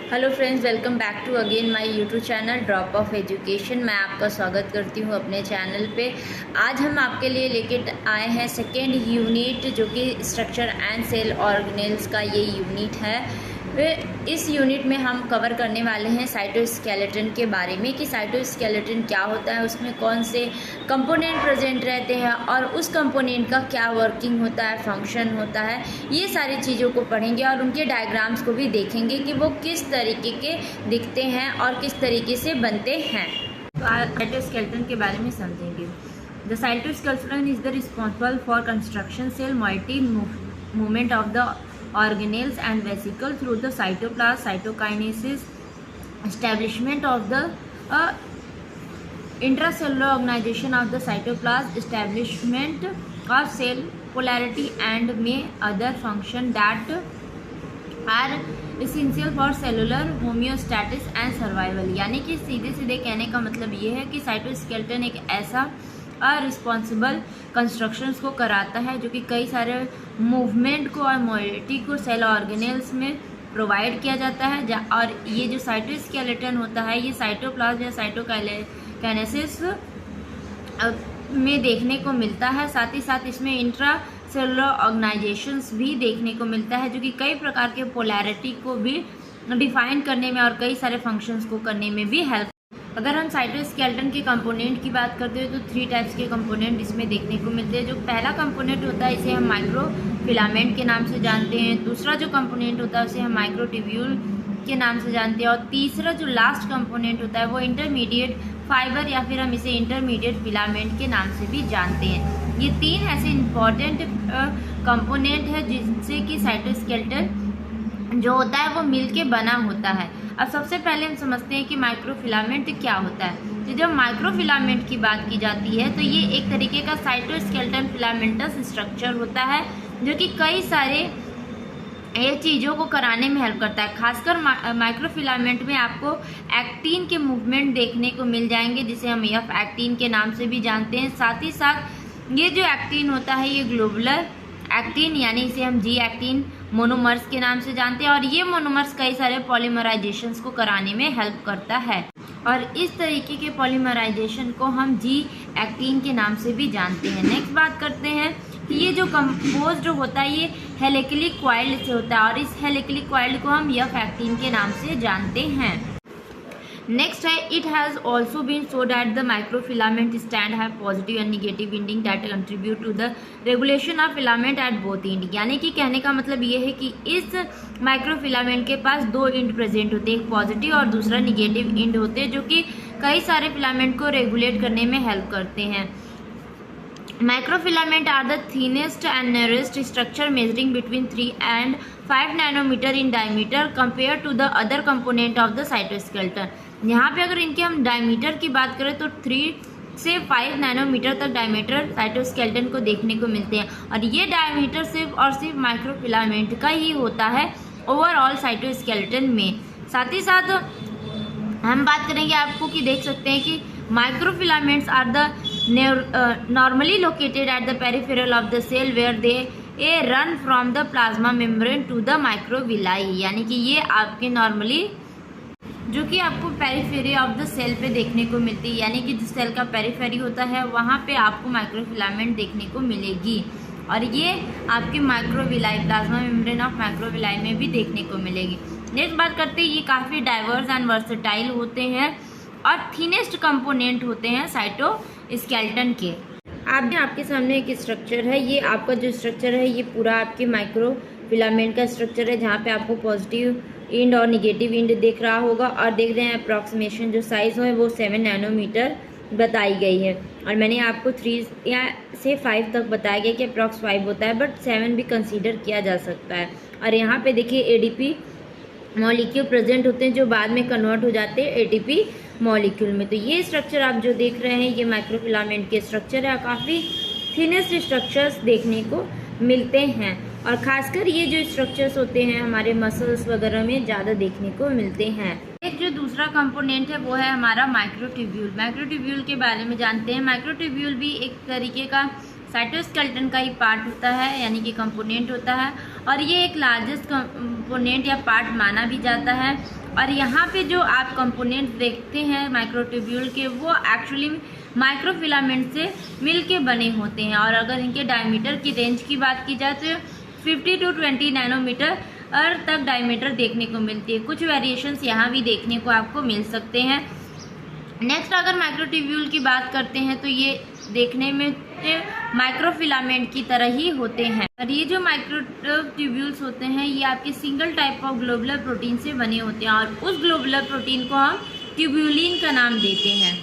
Hello friends, welcome back to again my YouTube channel drop of education. मैं आपका स्वागत करती हूँ अपने चैनल पे। आज हम आपके लिए लेके आए हैं सेकेंड यूनिट, जो कि स्ट्रक्चर एंड सेल ऑर्गेनेल्स का ये यूनिट है। इस यूनिट में हम कवर करने वाले हैं साइटोस्केलेटन के बारे में कि साइटोस्केलेटन क्या होता है, उसमें कौन से कंपोनेंट प्रेजेंट रहते हैं और उस कंपोनेंट का क्या वर्किंग होता है, फंक्शन होता है। ये सारी चीज़ों को पढ़ेंगे और उनके डायग्राम्स को भी देखेंगे कि वो किस तरीके के दिखते हैं और किस तरीके से बनते हैं। तो साइटोस्केलेटन के बारे में समझेंगे। The cytoskeleton is the responsible for construction cell moiety movement of the organelles and vesicle through the cytoplasm, cytokinesis, establishment of the intracellular organization of the cytoplasm, establishment of cell polarity and may other function that are essential for cellular homeostasis and survival। यानी कि सीधे सीधे कहने का मतलब ये है कि साइटोस्केलेटन एक ऐसा रिस्पॉन्सिबल कंस्ट्रक्शंस को कराता है जो कि कई सारे मूवमेंट को और मोबिलिटी को सेल ऑर्गेनेल्स में प्रोवाइड किया जाता है। और ये जो साइटोस्केलेटन होता है ये साइटोप्लाज्म या साइटोकाइनेसिस में देखने को मिलता है। साथ ही साथ इसमें इंट्रा सेलुलर ऑर्गेनाइजेशंस भी देखने को मिलता है जो कि कई प्रकार के पोलैरिटी को भी डिफाइन करने में और कई सारे फंक्शंस को करने में भी हेल्प। अगर हम साइटोस्केलेटन के कंपोनेंट की बात करते हैं तो 3 टाइप्स के कंपोनेंट इसमें देखने को मिलते हैं। जो पहला कंपोनेंट होता है इसे हम माइक्रोफिलामेंट के नाम से जानते हैं। दूसरा जो कंपोनेंट होता है उसे हम माइक्रोट्यूब्यूल के नाम से जानते हैं। और तीसरा जो लास्ट कंपोनेंट होता है वो इंटरमीडिएट फाइबर या फिर हम इसे इंटरमीडिएट फिलामेंट के नाम से भी जानते हैं। ये 3 ऐसे इम्पॉर्टेंट कंपोनेंट है जिनसे कि साइटोस्केलेटन जो होता है वो मिल के बना होता है। अब सबसे पहले हम समझते हैं कि माइक्रोफिलामेंट क्या होता है। तो जब माइक्रोफिलामेंट की बात की जाती है तो ये एक तरीके का साइटोस्केलेटन फिलामेंटस स्ट्रक्चर होता है जो कि कई सारे ये चीज़ों को कराने में हेल्प करता है। खासकर माइक्रोफिलामेंट में आपको एक्टिन के मूवमेंट देखने को मिल जाएंगे जिसे हम एफ एक्टिन के नाम से भी जानते हैं। साथ ही साथ ये जो एक्टिन होता है ये ग्लोबुलर एक्टिन यानी इसे हम जी एक्टिन मोनोमर्स के नाम से जानते हैं। और ये मोनोमर्स कई सारे पॉलीमराइजेशंस को कराने में हेल्प करता है और इस तरीके के पॉलीमराइजेशन को हम जी एक्टिन के नाम से भी जानते हैं। नेक्स्ट बात करते हैं कि ये जो कंपोज जो होता है ये हेलिकली क्वाइल्ड से होता है और इस हेलिकली क्वाइल्ड को हम एफ एक्टिन के नाम से जानते हैं। नेक्स्ट है it has also been show that the microfilament stand have positive and negative ending that contribute to the regulation of filament at both end. यानी कि कहने का मतलब ये है कि इस माइक्रोफिलामेंट के पास 2 एंड प्रेजेंट होते हैं, एक पॉजिटिव और दूसरा निगेटिव एंड होते हैं जो कि कई सारे फिलामेंट को रेगुलेट करने में हेल्प करते हैं। Microfilament are the thinnest and narrowest structure measuring between 3 and 5 nanometer in diameter compared to the other component of the cytoskeleton। यहाँ पे अगर इनके हम डायमीटर की बात करें तो 3 से 5 नैनोमीटर तक डायमीटर साइटोस्केलेटन को देखने को मिलते हैं और ये डायमीटर सिर्फ और सिर्फ माइक्रोफिलामेंट का ही होता है ओवरऑल साइटोस्केलेटन में। साथ ही साथ हम बात करेंगे आपको कि देख सकते हैं कि microfilaments are the normally located at the peripheral of the cell where they run from the plasma membrane to the microvilli। यानी कि ये आपके नॉर्मली जो कि आपको पेरिफेरी ऑफ द सेल पे देखने को मिलती है। यानी कि जो सेल का पेरिफेरी होता है वहाँ पे आपको माइक्रोफिलामेंट देखने को मिलेगी और ये आपके microvilli plasma membrane of microvilli में भी देखने को मिलेगी। नेक्स्ट बात करते हैं ये काफ़ी डाइवर्स एंड वर्सेटाइल होते हैं और थिनेस्ट कंपोनेंट होते हैं साइटोस्केलेटन के। आपके सामने एक स्ट्रक्चर है। ये आपका जो स्ट्रक्चर है ये पूरा आपके माइक्रोफिलामेंट का स्ट्रक्चर है जहाँ पे आपको पॉजिटिव एंड और निगेटिव एंड दिख रहा होगा और देख रहे हैं अप्रॉक्सीमेशन जो साइज है वो 7 नैनोमीटर बताई गई है और मैंने आपको 3 या से 5 तक बताया गया कि अप्रॉक्स 5 होता है बट 7 भी कंसीडर किया जा सकता है। और यहाँ पे देखिए एडीपी मॉलिक्यूल प्रेजेंट होते हैं जो बाद में कन्वर्ट हो जाते हैं एटीपी मॉलिक्यूल में। तो ये स्ट्रक्चर आप जो देख रहे हैं ये माइक्रोफिलामेंट के स्ट्रक्चर है। काफ़ी थिनेस्ट स्ट्रक्चर्स देखने को मिलते हैं और खासकर ये जो स्ट्रक्चर्स होते हैं हमारे मसल्स वगैरह में ज़्यादा देखने को मिलते हैं। एक जो दूसरा कंपोनेंट है वो है हमारा माइक्रोट्यूब्यूल। माइक्रोट्यूब्यूल के बारे में जानते हैं। माइक्रोट्यूब्यूल भी एक तरीके का साइटोस्केलेटन का ही पार्ट होता है यानी कि कंपोनेंट होता है और ये एक लार्जेस्ट कंपोनेंट या पार्ट माना भी जाता है और यहाँ पे जो आप कंपोनेंट्स देखते हैं माइक्रोट्यूब्यूल के, वो एक्चुअली माइक्रोफिलामेंट से मिल के बने होते हैं। और अगर इनके डायमीटर की रेंज की बात की जाए तो 50 to 20 नैनोमीटर तक डायमीटर देखने को मिलती है। कुछ वेरिएशंस यहाँ भी देखने को आपको मिल सकते हैं। नेक्स्ट अगर माइक्रोट्यूब्यूल की बात करते हैं तो ये देखने में माइक्रोफिलामेंट की तरह ही होते हैं। और ये जो माइक्रोट्यूब्यूल्स होते हैं ये आपके single type of globular protein से बने होते हैं और उस ग्लोबुलर प्रोटीन को हम ट्यूब्यूलिन का नाम देते हैं।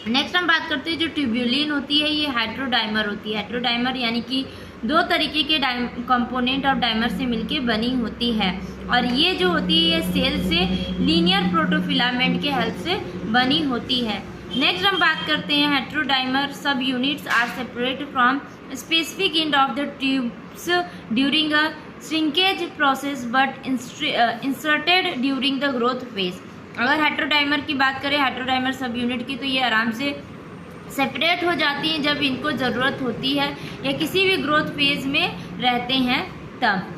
नेक्स्ट हम बात करते हैं जो ट्यूब्यूलिन होती है ये हेटेरोडाइमर होती है। हेटेरोडाइमर यानी कि दो तरीके के कंपोनेंट और डाइमर से मिलके बनी होती है और ये जो होती है ये सेल से लीनियर प्रोटोफिलामेंट के हेल्प से बनी होती है। नेक्स्ट हम बात करते हैं heterodimer subunits are separate from specific end of the tubes during a shrinkage process but inserted during the growth phase. अगर हेटेरोडाइमर की बात करें हेटेरोडाइमर सब यूनिट की, तो ये आराम से सेपरेट हो जाती हैं जब इनको ज़रूरत होती है या किसी भी ग्रोथ फेज में रहते हैं तब।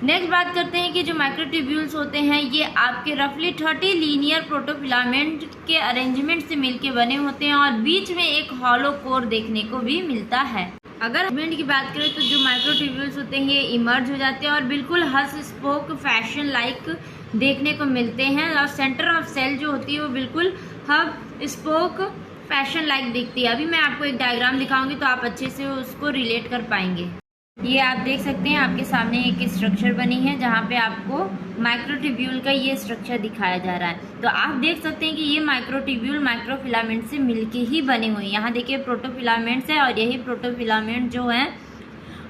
नेक्स्ट बात करते हैं कि जो माइक्रोट्यूब्यूल्स होते हैं ये आपके रफली 30 लीनियर प्रोटोफिलामेंट के अरेंजमेंट से मिलके बने होते हैं और बीच में एक हॉलो कोर देखने को भी मिलता है। अगर अरेंजमेंट की बात करें तो जो माइक्रोट्यूब्यूल्स होते हैं ये इमर्ज हो जाते हैं और बिल्कुल हस स्पोक फैशन लाइक देखने को मिलते हैं और सेंटर ऑफ सेल जो होती है वो बिल्कुल हब स्पोक फैशन लाइक दिखती है। अभी मैं आपको एक डायग्राम दिखाऊंगी तो आप अच्छे से उसको रिलेट कर पाएंगे। ये आप देख सकते हैं आपके सामने एक स्ट्रक्चर बनी है जहाँ पे आपको माइक्रोट्यूब्यूल का ये स्ट्रक्चर दिखाया जा रहा है। तो आप देख सकते हैं कि ये माइक्रोट्यूब्यूल माइक्रोफिलामेंट से मिलके ही बने हुए हैं। यहाँ देखिए प्रोटोफिलामेंट्स है और यही प्रोटोफिलामेंट जो है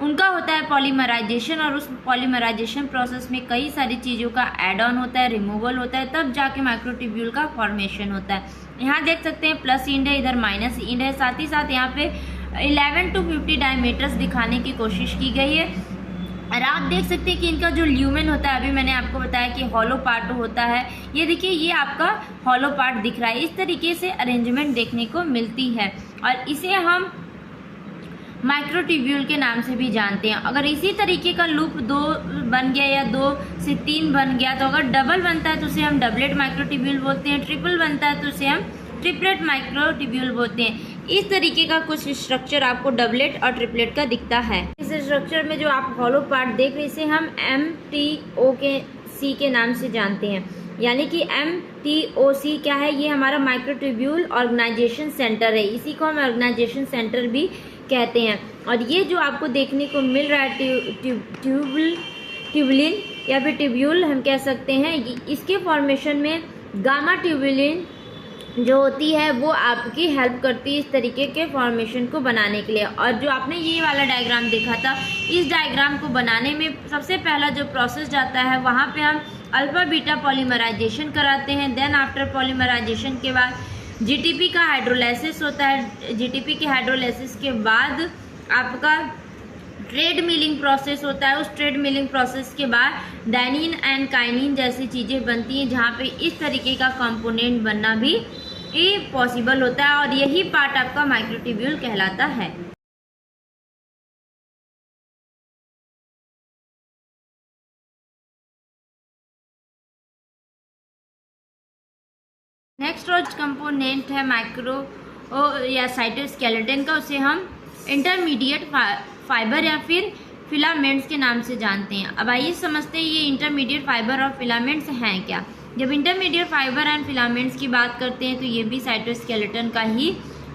उनका होता है पॉलीमराइजेशन और उस पॉलीमराइजेशन प्रोसेस में कई सारी चीज़ों का एड ऑन होता है, रिमूवल होता है, तब जाके माइक्रोट्यूब्यूल का फॉर्मेशन होता है। यहाँ देख सकते हैं प्लस इंड है, इधर माइनस इंड है, साथ ही साथ यहाँ पे 11 to 50 डायमीटर्स दिखाने की कोशिश की गई है। और आप देख सकते हैं कि इनका जो ल्यूमेन होता है, अभी मैंने आपको बताया कि हॉलो पार्ट होता है, ये देखिए ये आपका हॉलो पार्ट दिख रहा है। इस तरीके से अरेंजमेंट देखने को मिलती है और इसे हम माइक्रोट्यूब्यूल के नाम से भी जानते हैं। अगर इसी तरीके का लूप 2 बन गया या 2 से 3 बन गया तो अगर डबल बनता है तो उसे हम डबलेट माइक्रोट्यूब्यूल बोलते हैं, ट्रिपल बनता है तो उसे हम ट्रिपलेट माइक्रोट्यूब्यूल बोलते हैं। इस तरीके का कुछ स्ट्रक्चर आपको डबलेट और ट्रिपलेट का दिखता है। इस स्ट्रक्चर में जो आप हॉलो पार्ट देख रहे हैं इसे हम MTOC के नाम से जानते हैं। यानी कि MTOC क्या है, ये हमारा माइक्रोट्यूब्यूल ऑर्गेनाइजेशन सेंटर है, इसी को हम ऑर्गेनाइजेशन सेंटर भी कहते हैं। और ये जो आपको देखने को मिल रहा है ट्यूबुलिन या फिर ट्यूब्यूल हम कह सकते हैं, इसके फॉर्मेशन में गामा ट्यूबुलिन जो होती है वो आपकी हेल्प करती है इस तरीके के फॉर्मेशन को बनाने के लिए। और जो आपने ये वाला डायग्राम देखा था, इस डायग्राम को बनाने में सबसे पहला जो प्रोसेस जाता है वहाँ पे हम अल्फा बीटा पॉलीमराइजेशन कराते हैं। देन आफ्टर पॉलीमराइजेशन के बाद जीटीपी का हाइड्रोलाइसिस होता है। जीटीपी के हाइड्रोलाइसिस के बाद आपका ट्रेड मिलिंग प्रोसेस होता है। उस ट्रेड मिलिंग प्रोसेस के बाद डाइनिन एंड काइनिन जैसी चीज़ें बनती हैं जहाँ पे इस तरीके का कंपोनेंट बनना भी पॉसिबल होता है और यही पार्ट आपका माइक्रोट्यूब्यूल कहलाता है। नेक्स्ट रोज कंपोनेंट है माइक्रो या साइटोस्केलेटन का, उसे हम इंटरमीडिएट फाइबर या फिर फिलामेंट्स के नाम से जानते हैं। अब आइए समझते हैं ये इंटरमीडिएट फाइबर और फिलामेंट्स हैं क्या। जब इंटरमीडिएट फाइबर एंड फिलामेंट्स की बात करते हैं तो ये भी साइटोस्केलेटन का ही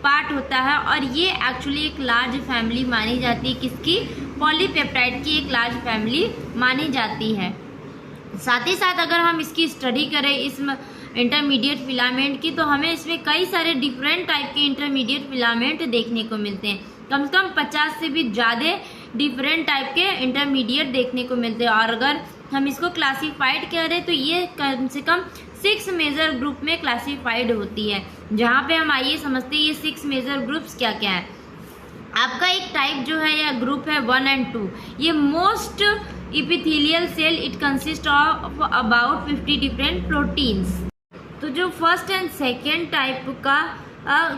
पार्ट होता है और ये एक्चुअली एक लार्ज फैमिली मानी जाती है। किसकी? पॉलीपेप्टाइड की एक लार्ज फैमिली मानी जाती है। साथ ही साथ अगर हम इसकी स्टडी करें इस इंटरमीडिएट फिलामेंट की, तो हमें इसमें कई सारे डिफरेंट टाइप के इंटरमीडिएट फिलामेंट देखने को मिलते हैं। कम से कम 50 से भी ज़्यादा डिफरेंट टाइप के इंटरमीडिएट देखने को मिलते हैं। और अगर हम इसको क्लासीफाइड करें तो ये कम से कम 6 मेजर ग्रुप में क्लासीफाइड होती है। जहाँ पे हम आइए समझते हैं ये 6 मेजर ग्रुप्स क्या क्या है। आपका एक टाइप जो है या ग्रुप है 1 and 2, ये most epithelial cell, it consist of about 50 different proteins. तो जो फर्स्ट एंड सेकेंड टाइप का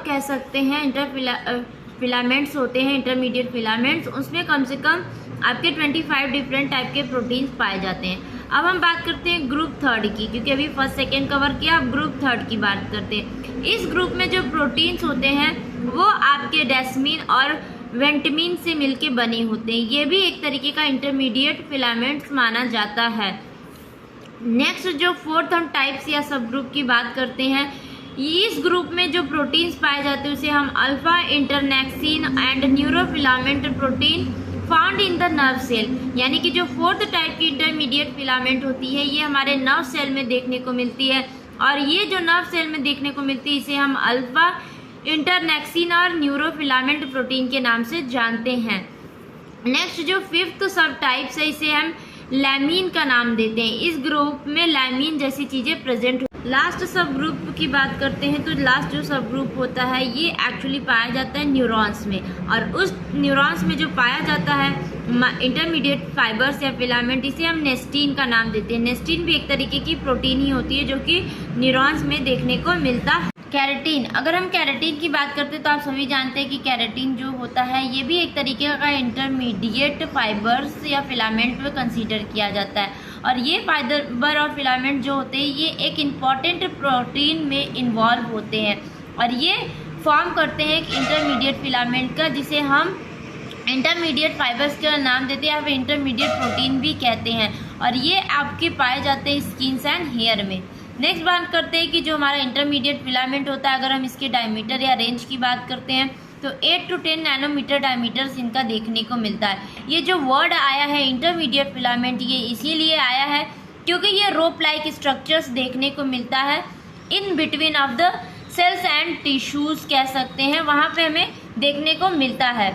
कह सकते हैं फिलामेंट्स होते हैं, इंटरमीडिएट फिलामेंट्स, उसमें कम से कम आपके 25 डिफरेंट टाइप के प्रोटीन्स पाए जाते हैं। अब हम बात करते हैं ग्रुप थर्ड की, क्योंकि अभी फर्स्ट सेकेंड कवर किया, अब ग्रुप थर्ड की बात करते हैं। इस ग्रुप में जो प्रोटीन्स होते हैं वो आपके डेस्मीन और वेंटमिन से मिलके बने होते हैं। ये भी एक तरीके का इंटरमीडिएट फिलामेंट्स माना जाता है। नेक्स्ट जो फोर्थ हम टाइप्स या सब ग्रुप की बात करते हैं, इस ग्रुप में जो प्रोटीन्स पाए जाते हैं उसे हम alpha internexin and neurofilament protein found in the nerve cell, यानी कि जो फोर्थ टाइप की इंटरमीडिएट फिलामेंट होती है ये हमारे नर्व सेल में देखने को मिलती है, और ये जो नर्व सेल में देखने को मिलती है इसे हम अल्फा इंटरनेक्सिन और न्यूरोफिलामेंट प्रोटीन के नाम से जानते हैं। नेक्स्ट जो फिफ्थ सब टाइप्स है इसे हम लैमीन का नाम देते हैं। इस ग्रुप में लैमीन जैसी चीजें प्रेजेंट। लास्ट सब ग्रुप की बात करते हैं तो लास्ट जो सब ग्रुप होता है ये एक्चुअली पाया जाता है न्यूरॉन्स में, और उस न्यूरॉन्स में जो पाया जाता है इंटरमीडिएट फाइबर्स या फिलामेंट इसे हम नेस्टीन का नाम देते हैं। नेस्टीन भी एक तरीके की प्रोटीन ही होती है जो कि न्यूरॉन्स में देखने को मिलता है। कैरेटीन, अगर हम कैरेटीन की बात करते हैं तो आप सभी जानते हैं कि कैरेटीन जो होता है ये भी एक तरीके का इंटरमीडिएट फाइबर्स या फिलामेंट में कंसीडर किया जाता है, और ये फाइबर और फिलामेंट जो होते हैं ये एक इम्पॉर्टेंट प्रोटीन में इन्वॉल्व होते हैं, और ये फॉर्म करते हैं एक इंटरमीडिएट फिलामेंट का जिसे हम इंटरमीडिएट फाइबर्स का नाम देते हैं या फिर इंटरमीडिएट प्रोटीन भी कहते हैं, और ये आपके पाए जाते हैं स्किन्स एंड हेयर में। नेक्स्ट बात करते हैं कि जो हमारा इंटरमीडिएट फिलामेंट होता है अगर हम इसके डायमीटर या रेंज की बात करते हैं तो 8 to 10 नैनोमीटर डायमीटर्स इनका देखने को मिलता है। ये जो वर्ड आया है इंटरमीडिएट फिलामेंट ये इसीलिए आया है क्योंकि ये रोप लाइक स्ट्रक्चर्स देखने को मिलता है in between of the cells and tissues कह सकते हैं, वहाँ पे हमें देखने को मिलता है।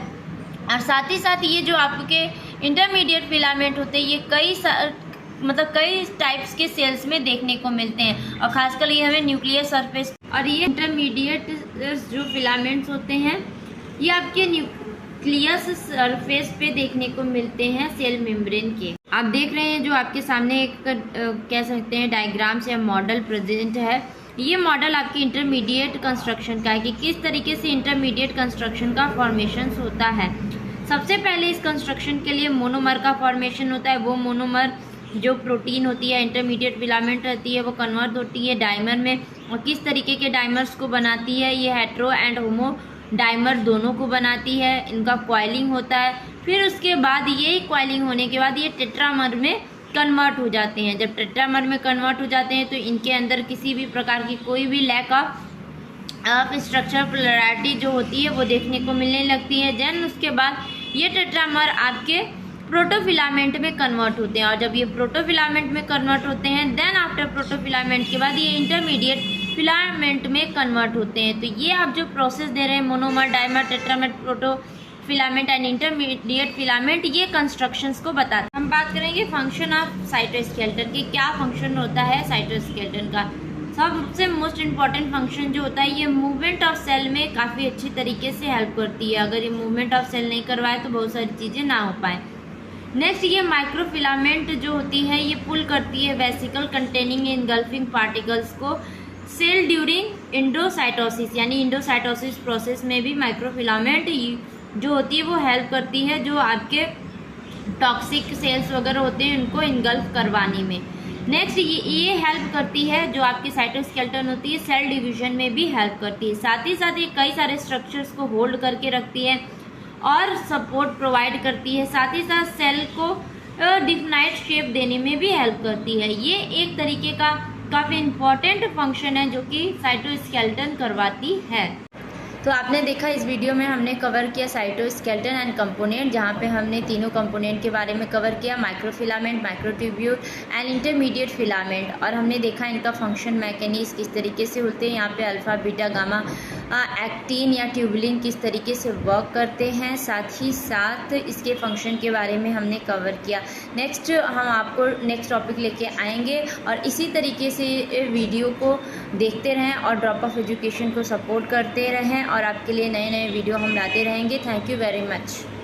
और साथ ही साथ ये जो आपके इंटरमीडिएट फिलामेंट होते हैं ये कई टाइप्स के सेल्स में देखने को मिलते हैं, और खासकर ये हमें न्यूक्लियर सरफेस, और ये इंटरमीडिएट जो फिलामेंट्स होते हैं ये आपके न्यूक्लियस सरफेस पे देखने को मिलते हैं सेल मेम्ब्रेन के। आप देख रहे हैं जो आपके सामने एक कह सकते हैं डायग्राम से मॉडल प्रेजेंट है। ये मॉडल आपके इंटरमीडिएट कंस्ट्रक्शन का है कि किस तरीके से इंटरमीडिएट कंस्ट्रक्शन का फॉर्मेशन होता है। सबसे पहले इस कंस्ट्रक्शन के लिए मोनोमर का फॉर्मेशन होता है। वो मोनोमर जो प्रोटीन होती है इंटरमीडिएट फिलामेंट रहती है वो कन्वर्ट होती है डाइमर में, और किस तरीके के डाइमर्स को बनाती है ये हेटेरो एंड होमो डाइमर दोनों को बनाती है। इनका कॉइलिंग होता है, फिर उसके बाद यही कॉइलिंग होने के बाद ये टेट्रामर में कन्वर्ट हो जाते हैं। जब टेट्रामर में कन्वर्ट हो जाते हैं तो इनके अंदर किसी भी प्रकार की कोई भी लैक ऑफ स्ट्रक्चर पोलैरिटी जो होती है वो देखने को मिलने लगती है। देन उसके बाद ये टेट्रामर आपके प्रोटोफिलामेंट में कन्वर्ट होते हैं, और जब ये प्रोटोफिलामेंट में कन्वर्ट होते हैं देन आफ्टर प्रोटोफिलामेंट के बाद ये इंटरमीडिएट फिलामेंट में कन्वर्ट होते हैं। तो ये आप जो प्रोसेस दे रहे हैं monomer, dimer, tetramer, protofilament and intermediate filament ये कंस्ट्रक्शंस को बताते हैं। हम बात करेंगे फंक्शन ऑफ साइटोस्केलेटन की, क्या फंक्शन होता है साइटोस्केलेटन का। सबसे मोस्ट इम्पॉर्टेंट फंक्शन जो होता है ये मूवमेंट ऑफ सेल में काफ़ी अच्छी तरीके से हेल्प करती है। अगर ये मूवमेंट ऑफ सेल नहीं करवाए तो बहुत सारी चीज़ें ना हो पाए। नेक्स्ट ये माइक्रोफिलामेंट जो होती है ये पुल करती है वेसिकल कंटेनिंग इनगल्फिंग पार्टिकल्स को सेल ड्यूरिंग इंडोसाइटोसिस, यानी इंडोसाइटोसिस प्रोसेस में भी माइक्रोफिलामेंट जो होती है वो हेल्प करती है जो आपके टॉक्सिक सेल्स वगैरह होते हैं उनको इनगल्फ करवाने में। नेक्स्ट ये हेल्प करती है जो आपकी साइटोस्केलेटन होती है सेल डिवीजन में भी हेल्प करती है। साथ ही साथ ये कई सारे स्ट्रक्चर्स को होल्ड करके रखती है और सपोर्ट प्रोवाइड करती है। साथ ही साथ सेल को डिफाइंड शेप देने में भी हेल्प करती है। ये एक तरीके का काफ़ी इम्पॉर्टेंट फंक्शन है जो कि साइटोस्केलेटन करवाती है। तो आपने देखा इस वीडियो में हमने कवर किया साइटोस्केलेटन एंड कंपोनेंट, जहाँ पे हमने तीनों कंपोनेंट के बारे में कवर किया, microfilament, microtubule and intermediate filament, और हमने देखा इनका फंक्शन मैकेनिज्म किस तरीके से होते हैं। यहाँ पे अल्फा, बीटा, गामा, एक्टिन या ट्यूबुलिन किस तरीके से वर्क करते हैं, साथ ही साथ इसके फंक्शन के बारे में हमने कवर किया। नेक्स्ट हम आपको नेक्स्ट टॉपिक लेके आएंगे, और इसी तरीके से वीडियो को देखते रहें और ड्रॉप ऑफ एजुकेशन को सपोर्ट करते रहें, और आपके लिए नए नए वीडियो हम लाते रहेंगे। Thank you very much.